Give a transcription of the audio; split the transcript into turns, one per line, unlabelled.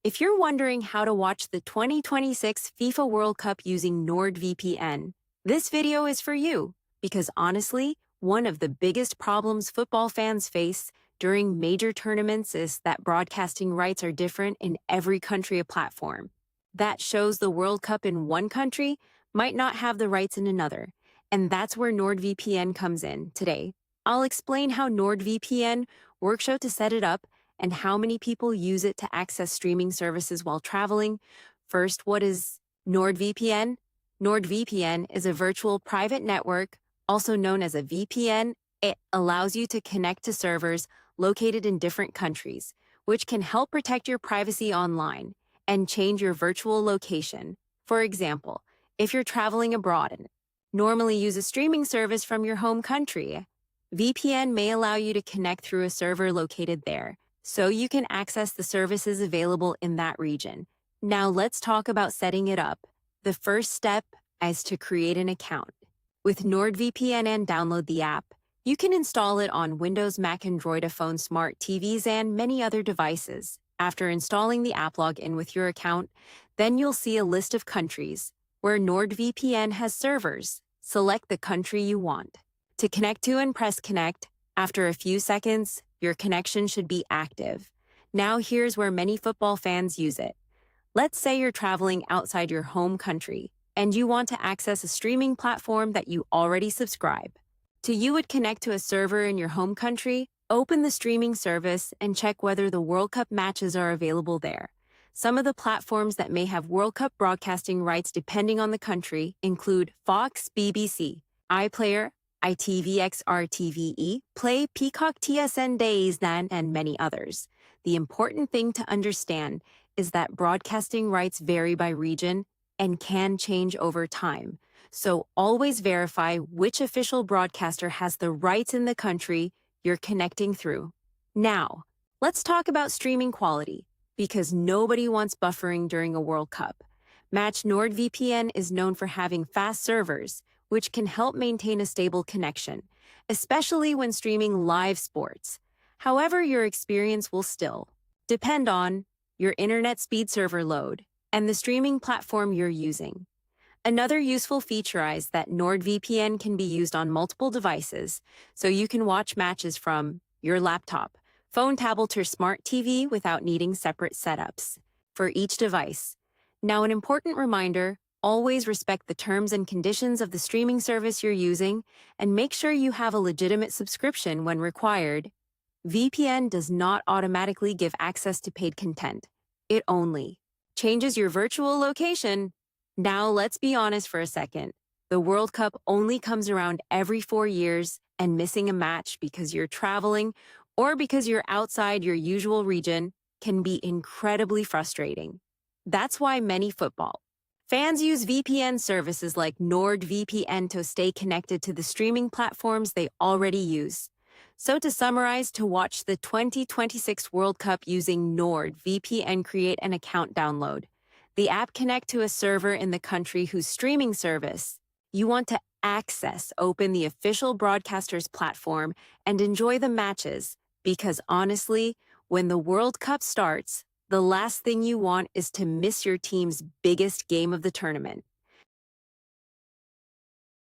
If you're wondering how to watch the 2026 FIFA World Cup using NordVPN, this video is for you because honestly, one of the biggest problems football fans face during major tournaments is that broadcasting rights are different in every country or platform. That shows the World Cup in one country might not have the rights in another, and that's where NordVPN comes in today. I'll explain how NordVPN works out to set it up and how many people use it to access streaming services while traveling. First, what is NordVPN? NordVPN is a virtual private network, also known as a VPN. It allows you to connect to servers located in different countries, which can help protect your privacy online and change your virtual location. For example, if you're traveling abroad and normally use a streaming service from your home country, VPN may allow you to connect through a server located there, so you can access the services available in that region. Now let's talk about setting it up. The first step is to create an account. With NordVPN and download the app, you can install it on Windows, Mac, Android, phone, smart TVs, and many other devices. After installing the app, log in with your account, then you'll see a list of countries where NordVPN has servers. Select the country you want to connect to and press connect. After a few seconds, your connection should be active. Now here's where many football fans use it. Let's say you're traveling outside your home country and you want to access a streaming platform that you already subscribe to. You would connect to a server in your home country, open the streaming service, and check whether the World Cup matches are available there. Some of the platforms that may have World Cup broadcasting rights depending on the country include Fox, BBC, iPlayer, ITVX, RTVE, Play, Peacock, TSN, Days, Nan, and many others. The important thing to understand is that broadcasting rights vary by region and can change over time. So always verify which official broadcaster has the rights in the country you're connecting through. Now, let's talk about streaming quality, because nobody wants buffering during a World Cup. NordVPN is known for having fast servers, which can help maintain a stable connection, especially when streaming live sports. However, your experience will still depend on your internet speed, server load, and the streaming platform you're using. Another useful feature is that NordVPN can be used on multiple devices, so you can watch matches from your laptop, phone, tablet, or smart TV without needing separate setups for each device. Now, an important reminder: always respect the terms and conditions of the streaming service you're using and make sure you have a legitimate subscription when required. VPN does not automatically give access to paid content. It only changes your virtual location. Now, let's be honest for a second. The World Cup only comes around every 4 years, and missing a match because you're traveling or because you're outside your usual region can be incredibly frustrating. That's why many football fans use VPN services like NordVPN to stay connected to the streaming platforms they already use. So to summarize, to watch the 2026 World Cup using NordVPN, create an account, download the app, connect to a server in the country whose streaming service you want to access, open the official broadcaster's platform, and enjoy the matches. Because honestly, when the World Cup starts, the last thing you want is to miss your team's biggest game of the tournament.